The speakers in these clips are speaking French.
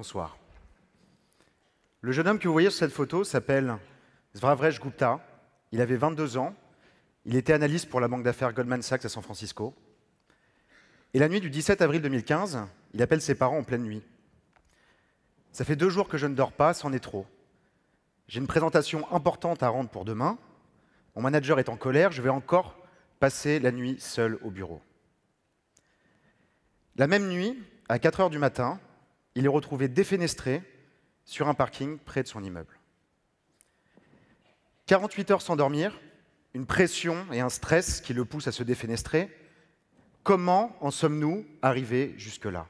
Bonsoir. Le jeune homme que vous voyez sur cette photo s'appelle Svravrej Gupta. Il avait 22 ans. Il était analyste pour la banque d'affaires Goldman Sachs à San Francisco. Et la nuit du 17 avril 2015, il appelle ses parents en pleine nuit. Ça fait 2 jours que je ne dors pas, c'en est trop. J'ai une présentation importante à rendre pour demain. Mon manager est en colère, je vais encore passer la nuit seul au bureau. La même nuit, à 4 heures du matin, il est retrouvé défenestré sur un parking près de son immeuble. 48 heures sans dormir, une pression et un stress qui le poussent à se défenestrer. Comment en sommes-nous arrivés jusque-là?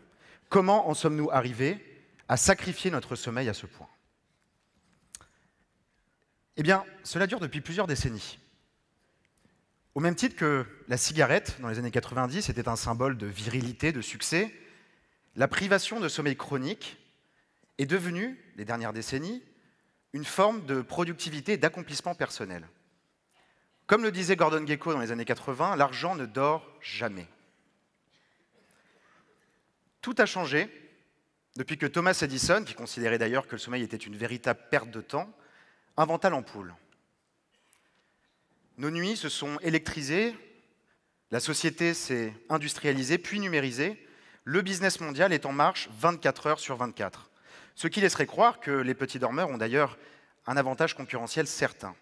Comment en sommes-nous arrivés à sacrifier notre sommeil à ce point? Eh bien, cela dure depuis plusieurs décennies. Au même titre que la cigarette, dans les années 90, était un symbole de virilité, de succès, la privation de sommeil chronique est devenue, les dernières décennies, une forme de productivité et d'accomplissement personnel. Comme le disait Gordon Gekko dans les années 80, l'argent ne dort jamais. Tout a changé depuis que Thomas Edison, qui considérait d'ailleurs que le sommeil était une véritable perte de temps, inventa l'ampoule. Nos nuits se sont électrisées, la société s'est industrialisée puis numérisée, le business mondial est en marche 24 heures sur 24. Ce qui laisserait croire que les petits dormeurs ont d'ailleurs un avantage concurrentiel certain.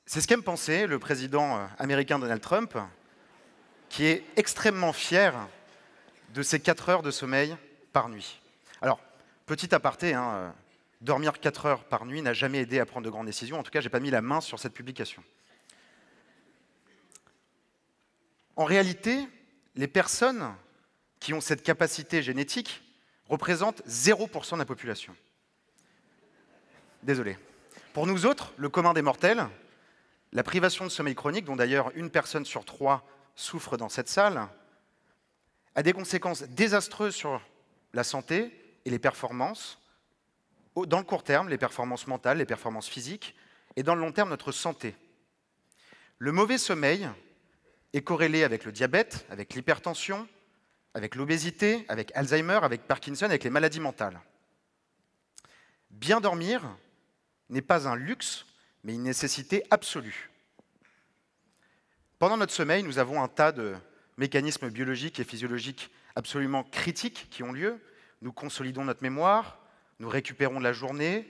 C'est ce qu'aime penser le président américain Donald Trump, qui est extrêmement fier de ses 4 heures de sommeil par nuit. Alors, petit aparté, dormir 4 heures par nuit n'a jamais aidé à prendre de grandes décisions. En tout cas, je n'ai pas mis la main sur cette publication. En réalité, les personnes qui ont cette capacité génétique représentent 0% de la population. Désolé. Pour nous autres, le commun des mortels, la privation de sommeil chronique, dont d'ailleurs 1 personne sur 3 souffre dans cette salle, a des conséquences désastreuses sur la santé et les performances. Dans le court terme, les performances mentales, les performances physiques, et dans le long terme, notre santé. Le mauvais sommeil est corrélé avec le diabète, avec l'hypertension, avec l'obésité, avec Alzheimer, avec Parkinson, avec les maladies mentales. Bien dormir n'est pas un luxe, mais une nécessité absolue. Pendant notre sommeil, nous avons un tas de mécanismes biologiques et physiologiques absolument critiques qui ont lieu. Nous consolidons notre mémoire, nous récupérons de la journée,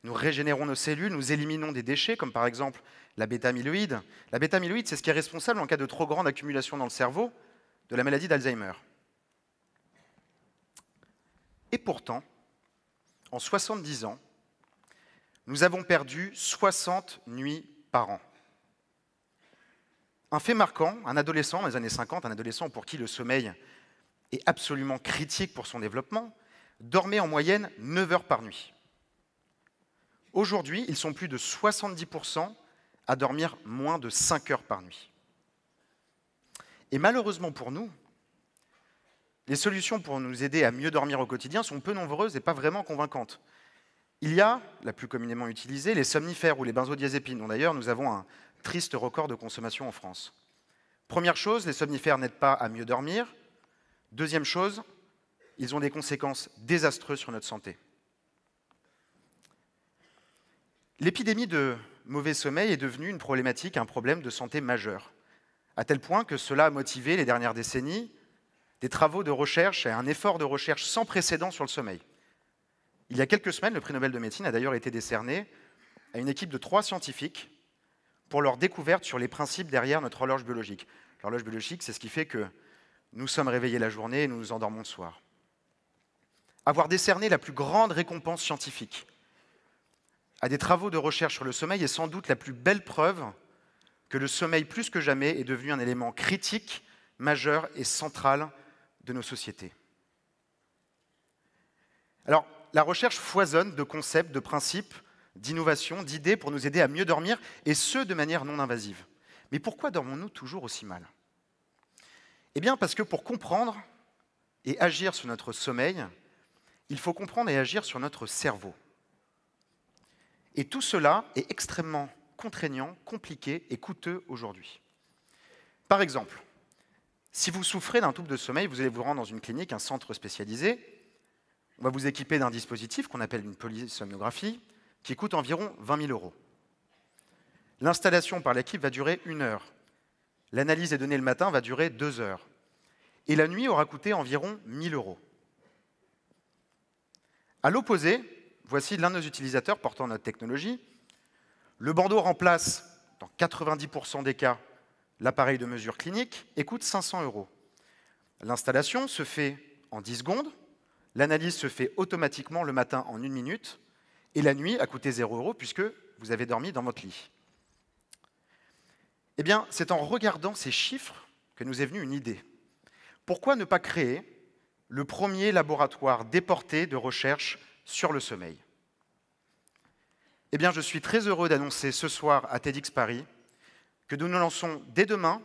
nous régénérons nos cellules, nous éliminons des déchets, comme par exemple la bêta-amyloïde. La bêta-amyloïde, c'est ce qui est responsable en cas de trop grande accumulation dans le cerveau de la maladie d'Alzheimer. Et pourtant, en 70 ans, nous avons perdu 60 nuits par an. Un fait marquant, un adolescent dans les années 50, un adolescent pour qui le sommeil est absolument critique pour son développement, dormait en moyenne 9 heures par nuit. Aujourd'hui, ils sont plus de 70% à dormir moins de 5 heures par nuit. Et malheureusement pour nous, les solutions pour nous aider à mieux dormir au quotidien sont peu nombreuses et pas vraiment convaincantes. Il y a, la plus communément utilisée, les somnifères ou les benzodiazépines, dont d'ailleurs nous avons un triste record de consommation en France. Première chose, les somnifères n'aident pas à mieux dormir. Deuxième chose, ils ont des conséquences désastreuses sur notre santé. L'épidémie de mauvais sommeil est devenue une problématique, un problème de santé majeur, à tel point que cela a motivé les dernières décennies des travaux de recherche et un effort de recherche sans précédent sur le sommeil. Il y a quelques semaines, le prix Nobel de médecine a d'ailleurs été décerné à une équipe de 3 scientifiques pour leur découverte sur les principes derrière notre horloge biologique. L'horloge biologique, c'est ce qui fait que nous sommes réveillés la journée et nous nous endormons le soir. Avoir décerné la plus grande récompense scientifique à des travaux de recherche sur le sommeil est sans doute la plus belle preuve que le sommeil, plus que jamais, est devenu un élément critique, majeur et central de nos sociétés. Alors, la recherche foisonne de concepts, de principes, d'innovations, d'idées pour nous aider à mieux dormir, et ce, de manière non invasive. Mais pourquoi dormons-nous toujours aussi mal? Eh bien, parce que pour comprendre et agir sur notre sommeil, il faut comprendre et agir sur notre cerveau. Et tout cela est extrêmement contraignant, compliqué et coûteux aujourd'hui. Par exemple, Si vous souffrez d'un trouble de sommeil, vous allez vous rendre dans une clinique, un centre spécialisé. On va vous équiper d'un dispositif qu'on appelle une polysomnographie, qui coûte environ 20 000 €. L'installation par l'équipe va durer 1 heure. L'analyse des données le matin va durer 2 heures. Et la nuit aura coûté environ 1 000 €. À l'opposé, voici l'un de nos utilisateurs portant notre technologie. Le bandeau remplace, dans 90% des cas, l'appareil de mesure clinique et coûte 500 €. L'installation se fait en 10 secondes, l'analyse se fait automatiquement le matin en 1 minute, et la nuit a coûté 0 € puisque vous avez dormi dans votre lit. Eh bien, c'est en regardant ces chiffres que nous est venue une idée. Pourquoi ne pas créer le premier laboratoire déporté de recherche sur le sommeil? Eh bien, je suis très heureux d'annoncer ce soir à TEDx Paris que nous lançons dès demain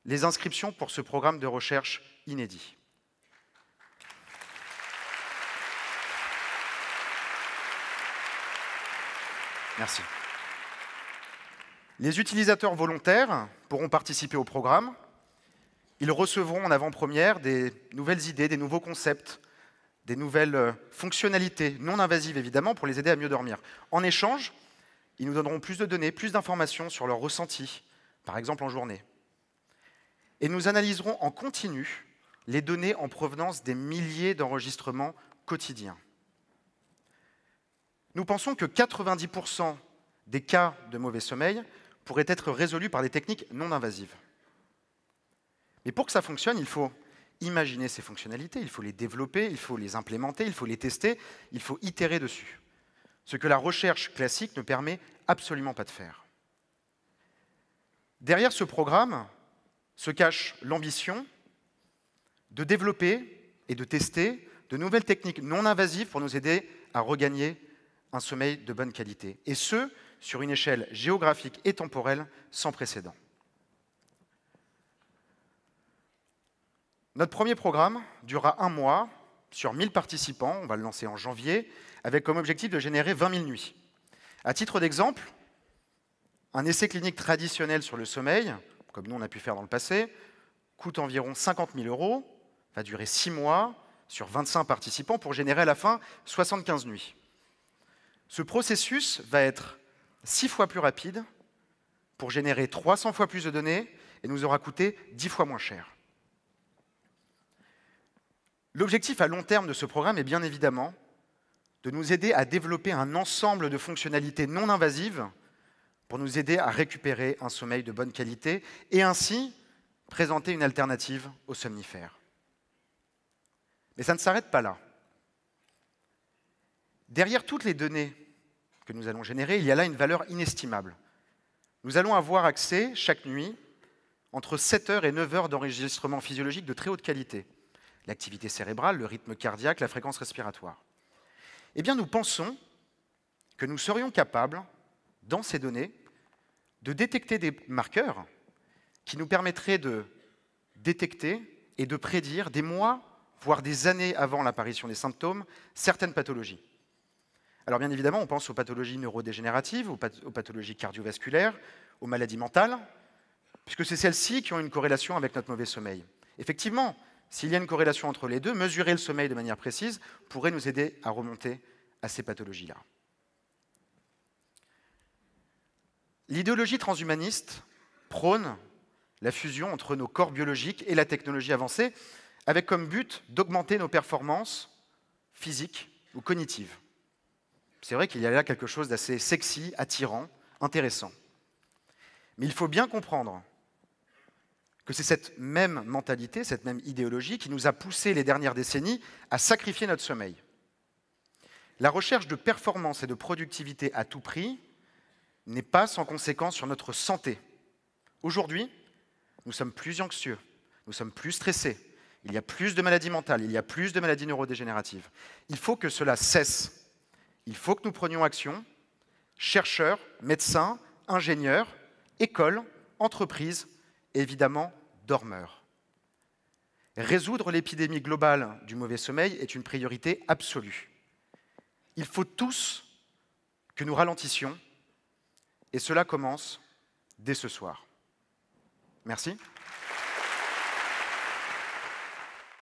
les inscriptions pour ce programme de recherche inédit. Merci. Les utilisateurs volontaires pourront participer au programme. Ils recevront en avant-première des nouvelles idées, des nouveaux concepts, des nouvelles fonctionnalités, non invasives évidemment, pour les aider à mieux dormir. En échange, ils nous donneront plus de données, plus d'informations sur leurs ressentis, par exemple en journée. Et nous analyserons en continu les données en provenance des milliers d'enregistrements quotidiens. Nous pensons que 90% des cas de mauvais sommeil pourraient être résolus par des techniques non invasives. Mais pour que ça fonctionne, il faut imaginer ces fonctionnalités, il faut les développer, il faut les implémenter, il faut les tester, il faut itérer dessus. Ce que la recherche classique ne permet absolument pas de faire. Derrière ce programme se cache l'ambition de développer et de tester de nouvelles techniques non invasives pour nous aider à regagner un sommeil de bonne qualité, et ce, sur une échelle géographique et temporelle sans précédent. Notre premier programme durera 1 mois sur 1000 participants, on va le lancer en janvier, avec comme objectif de générer 20 000 nuits. À titre d'exemple, un essai clinique traditionnel sur le sommeil, comme nous on a pu faire dans le passé, coûte environ 50 000 €, va durer 6 mois sur 25 participants pour générer à la fin 75 nuits. Ce processus va être 6 fois plus rapide pour générer 300 fois plus de données et nous aura coûté 10 fois moins cher. L'objectif à long terme de ce programme est bien évidemment de nous aider à développer un ensemble de fonctionnalités non invasives pour nous aider à récupérer un sommeil de bonne qualité et ainsi présenter une alternative aux somnifères. Mais ça ne s'arrête pas là. Derrière toutes les données que nous allons générer, il y a là une valeur inestimable. Nous allons avoir accès chaque nuit entre 7 heures et 9 heures d'enregistrement physiologique de très haute qualité. L'activité cérébrale, le rythme cardiaque, la fréquence respiratoire. Eh bien, nous pensons que nous serions capables, dans ces données, de détecter des marqueurs qui nous permettraient de détecter et de prédire des mois, voire des années avant l'apparition des symptômes, certaines pathologies. Alors bien évidemment, on pense aux pathologies neurodégénératives, aux pathologies cardiovasculaires, aux maladies mentales, puisque c'est celles-ci qui ont une corrélation avec notre mauvais sommeil. Effectivement, s'il y a une corrélation entre les deux, mesurer le sommeil de manière précise pourrait nous aider à remonter à ces pathologies-là. L'idéologie transhumaniste prône la fusion entre nos corps biologiques et la technologie avancée, avec comme but d'augmenter nos performances physiques ou cognitives. C'est vrai qu'il y a là quelque chose d'assez sexy, attirant, intéressant. Mais il faut bien comprendre que c'est cette même mentalité, cette même idéologie qui nous a poussé les dernières décennies à sacrifier notre sommeil. La recherche de performance et de productivité à tout prix n'est pas sans conséquence sur notre santé. Aujourd'hui, nous sommes plus anxieux, nous sommes plus stressés, il y a plus de maladies mentales, il y a plus de maladies neurodégénératives. Il faut que cela cesse. Il faut que nous prenions action, chercheurs, médecins, ingénieurs, écoles, entreprises, et évidemment dormeurs. Résoudre l'épidémie globale du mauvais sommeil est une priorité absolue. Il faut tous que nous ralentissions, et cela commence dès ce soir. Merci.